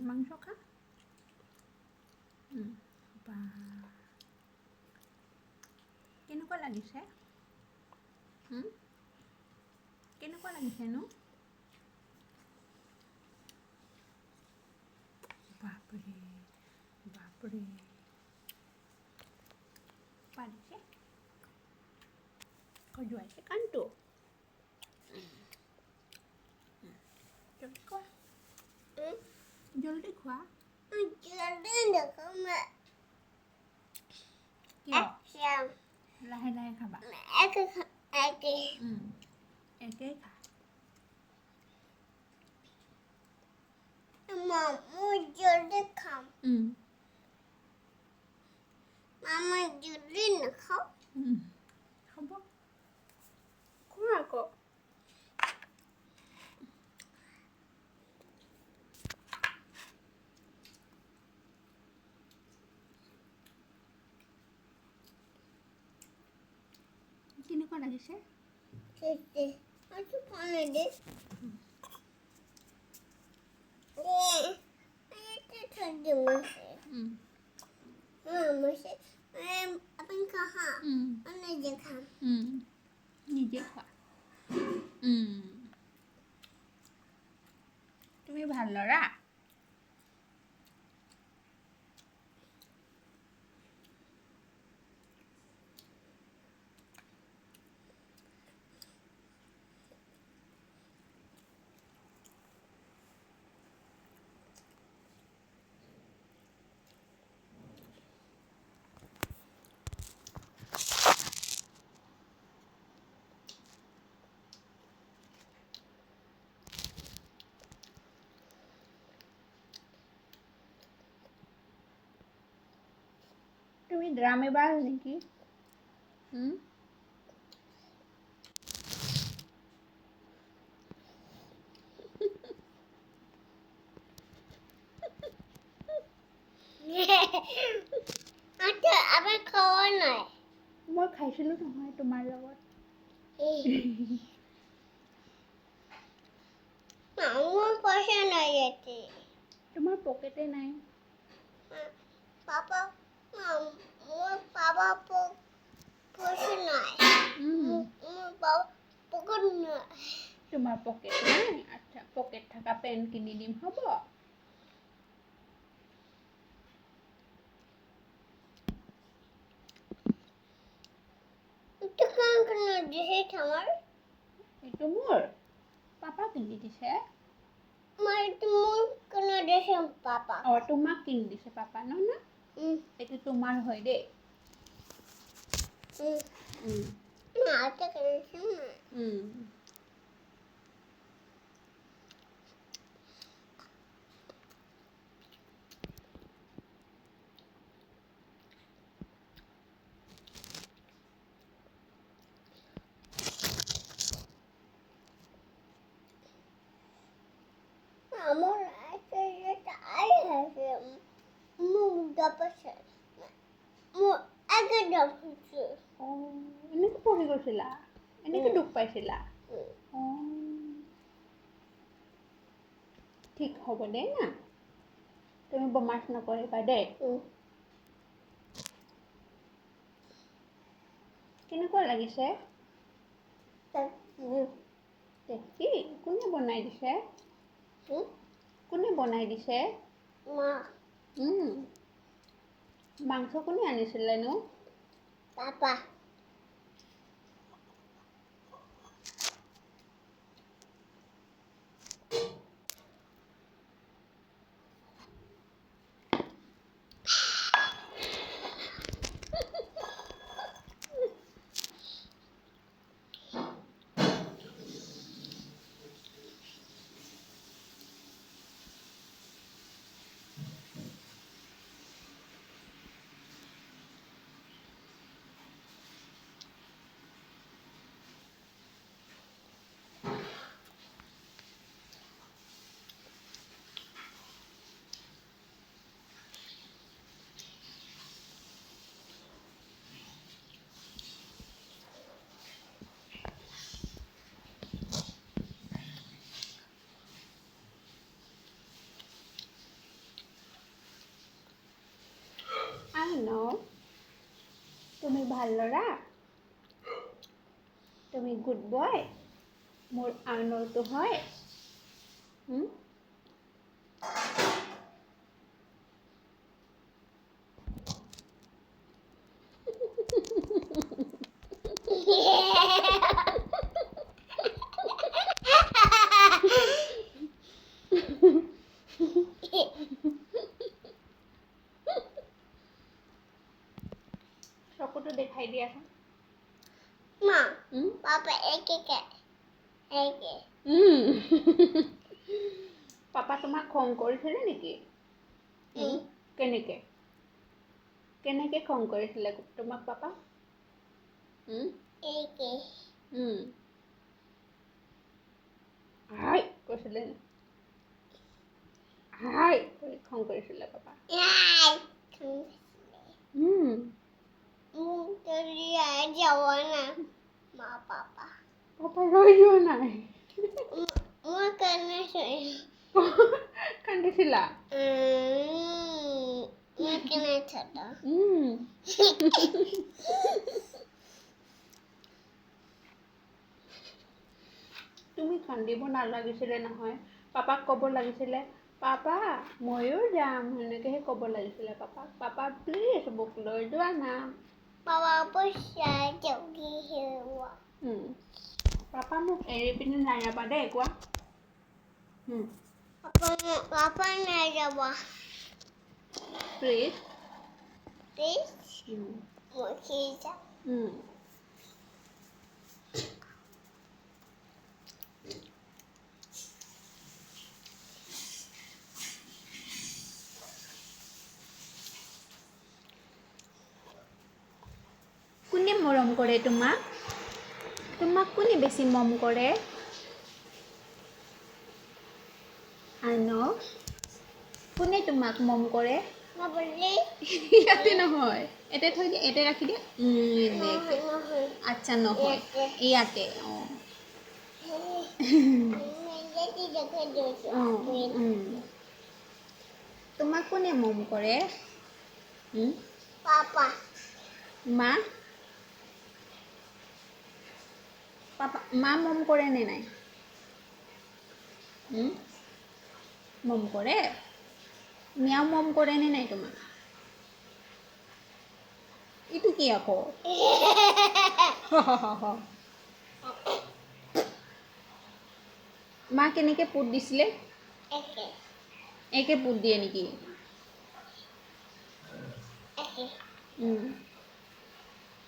মাংস খা বা কেনেকুৱা লাগিছে কেনেকুৱা লাগিছেনো বাপৰে বাপৰে পাৰিছে খজুৱাইছে কাণটো জলদি খোৱা জলদি খোৱা কিয় লাহে লাহে খাবা একেই খা মই জলদি খাম মামা জলদি নাখাও হ'ব খোৱা আকৌ কেনেকুৱা লাগিছে আছো পানি দে ঠান্ডা মাসে মাসে আপনি কাহা নিজে খাম নিজে খোৱা তুমি ভাল ল'ৰা তুমি ড্ৰামে বাজ নেকি আচ্ছা আবাৰ খাওয়া নাই মই খাইছিলোঁ নহয় তোমাৰ লগত আমাৰ পয়সা নাই যেতে তোমাৰ পকেটে নাই পাপা মোৰ বাবা পয়সা নাই মোৰ বাবা পকেট নাই তোমাৰ পকেট নাই আচ্ছা পকেট থকা পেন কিনি দিম হ'ব এইটো মোৰ পাপা কিনি দিছে পাপা তোমাক কিনি দিছে পাপা ন এইটো তোমাৰ হয় দেই আমাৰ আই আছে মোৰ আগে দাপছে এনেকে পঢ়ি গৈছিলা এনেকে দুখ পাইছিলা ঠিক হ'ব দেই না তুমি বদমাছ নকৰিবা দেই কেনেকুৱা লাগিছে টেষ্টি কোনে বনাই দিছে কোনে বনাই দিছে মা মাংস কোনে আনিছিলেনো পাপা ভাল ল'ৰা তুমি গুড বয় মোৰ আৰ্ণৰটো হয় চকুটো দেখাই দিয়াচোন মা পাপা একে একে পাপা তোমাক খং কৰিছিলে নেকি কেনেকে কেনেকে খং কৰিছিলে তোমাক পাপা একে হাই কৈছিলে হাই খং কৰিছিলে পাপা যাওয়া না মা পাপা পাপা ৰৈ যোৱা নাই মই কান্না কান্দিছিলা মই কান্না থাকা তুমি কান্দিব নালাগিছিলে নহয় পাপাক ক'ব লাগিছিলে পাপা ময়ো যাম সেনেকৈহে ক'ব লাগিছিলে পাপাক পাপা প্লিজ মোক লৈ যোৱা না পাপা পইচা চকী হেৰুৱা পাপা মোক এৰি পিনে নাযাবা দেই কোৱা পাপা নাই যাবা প্লিজ প্লিজ মই যাম কোনে মৰম কৰে তোমাক তোমাক কোনে বেছি মৰম কৰে আৰ্ণ কোনে তোমাক মৰম কৰে ইয়াতে নহয় এতে থৈ দিয়া এতে ৰাখি দিয়া আচ্ছা নহয় ইয়াতে তোমাক কোনে মৰম কৰে পাপা মা পাপা মা মৰম কৰে নে নাই মৰম কৰে মিয়াও মৰম কৰে নে নাই তোমাক এইটো কি আকৌ মা কেনেকৈ পুত দিছিলে একে পুত দিয়ে নেকি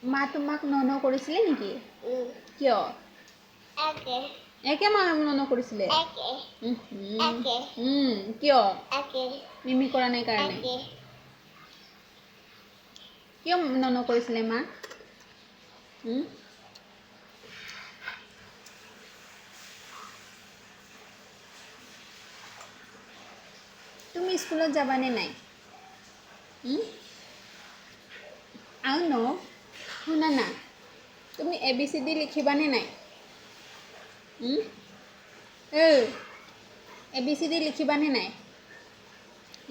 মা তোমাক নন কৰিছিলে নেকি কিয় একে মা নন কৰিছিলে কিয় মিমি কৰা নাই কাৰণে কিয় নন কৰিছিলে মা তুমি স্কুলত যাবানে নাই আৰ্ণ শুনা না তুমি ABCD লিখিবানে নাই ABCD লিখিবানে নাই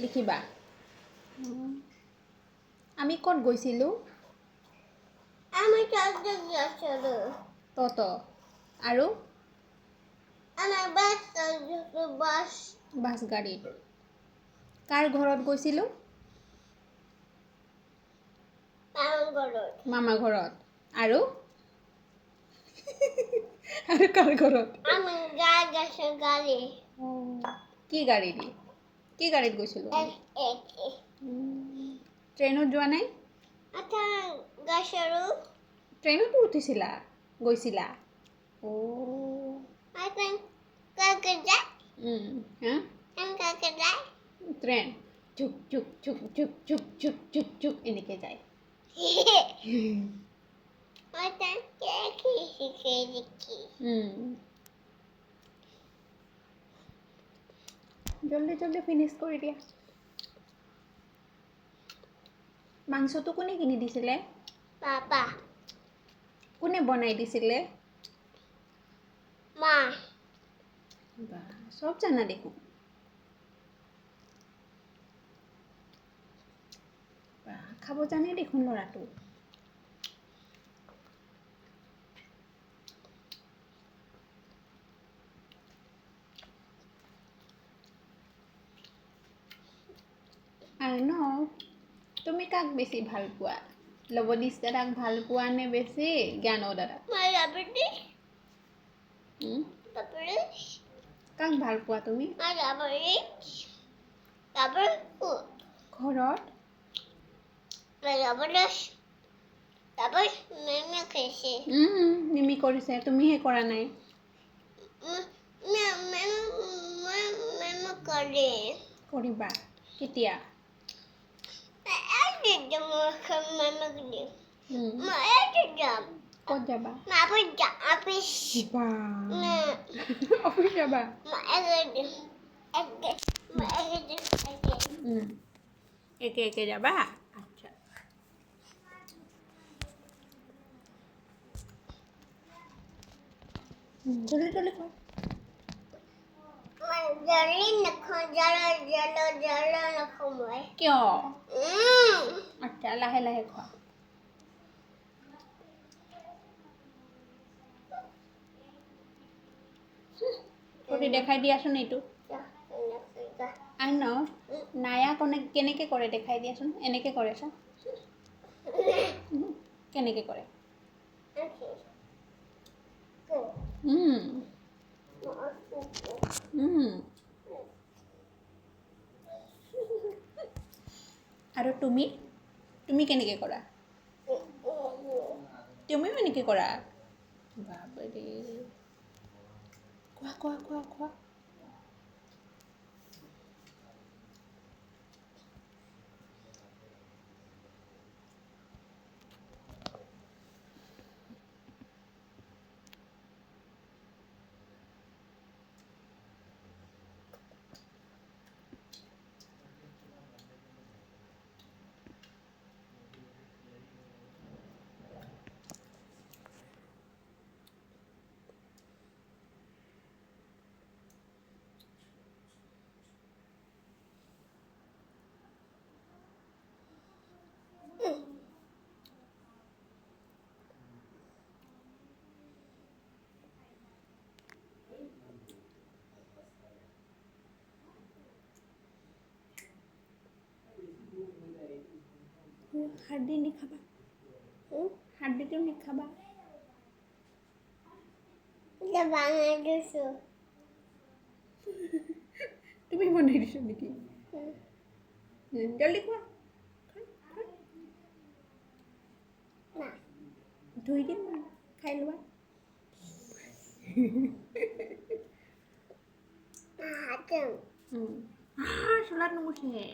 লিখিবা আমি ক'ত গৈছিলোঁ আমি চাকরি গেছিলো তত আৰু আমাৰ বাস বাছ গাড়ীত কাৰ ঘৰত গৈছিলোঁ মামা ঘৰত আৰু আৰু কাৰ ঘৰত আমি গাড়ি কি গাড়ী দি কি গাড়ীত গৈছিলোঁ ট্ৰেইনত যোৱা নাই আচ্ছা গাছৰো ট্ৰেইনতো উঠিছিলা গৈছিলা আচ্ছা কাকে যায় কাকে যায় ট্ৰেইন চুক চুক চুক চুক চুক চুক চুক চুক এনেকৈ যায় আচ্ছা কি শিখে দেখি জলদি জলদি ফিনিছ কৰি দিয়া মাংসটো কোনে কিনি দিছিলে পাপা কোনে বনাই দিছিলে মা বা সব জানা দেখোন বা খাব জানে দেখোন ল'ৰাটো তুমি কাক বেছি ভাল পোৱা? লৱদীশ দাদাক ভাল পোৱা নে বেছি জ্ঞানৌ দাদাক? মই ৰাবৰিশ হুম? ৰাবৰিশ কাক ভাল পোৱা তুমি মই ৰাবৰিশ ৰাবৰিশ ঘৰত? ৰাবৰিশ ৰাবৰিশ মেমে কৈছে নিমি কৰিছে, তুমিহে কৰা নাই। মেমে কৰে কৰিবা কেতিয়া? ক'ত যাবা? অফিচ যাবা? একে একে যাবা? আচ্ছা। জলদি জলদি খোৱা। কিয়? আচ্ছা লাহে লাহে খোৱা। কৰি দেখাই দিয়াচোন এইটো। আই ন নায়া কেনেকৈ কৰে দেখাই দিয়াচোন। এনেকৈ কৰে চা। কেনেকৈ কৰে? আৰু তুমি কেনেকৈ কৰা? তুমিও এনেকৈ কৰা? বাপৰে খোৱা খোৱা খোৱা খোৱা। হাৰ্ডি নিখাবা। হাৰ্ডিটো নিখাবা। তুমি বনাই দিছো নেকি? জলদি খোৱা। ধুই দিম খাই লোৱা। চোলাত নুমুচে।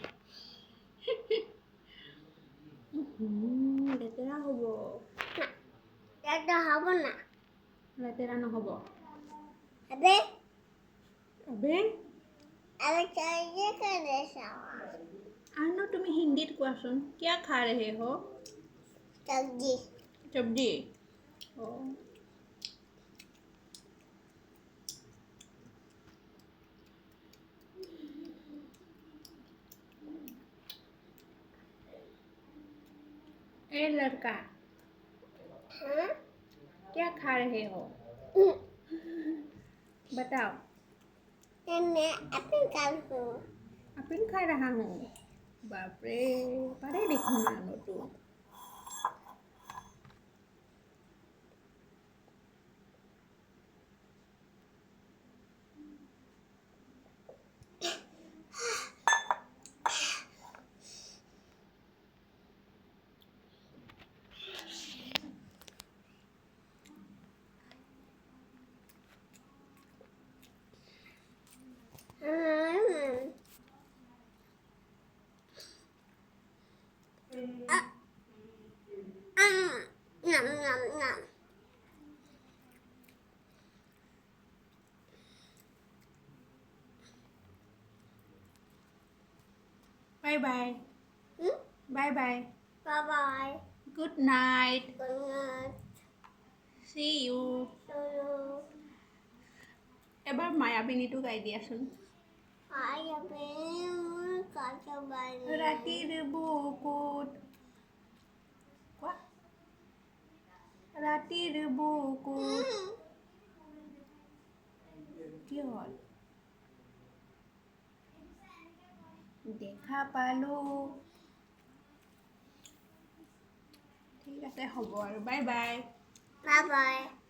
লেতেৰা হ'ব। লেতেৰা নহ'ব। আবে আনো তুমি হিন্দীত কোৱাচোন। কিয়া খা ৰহে हो? सब्जी। ए लड़का क्या खा रहे हो? बताओ। मैं एप्पल एप्पल खा रहा हूँ। बाप रे पारे देखो ना तो। Bye bye. Bye bye. Bye bye. Good night. Good night. See you. এবাৰ মায়াবিনীটো গাই দিয়াচোন। ৰাতিৰ বুকুত কোৱা। ৰাতিৰ বুকুত কি হ'ল? দেখা পালো ইয়াতে হ'ব আৰু বাই বাই Bye bye.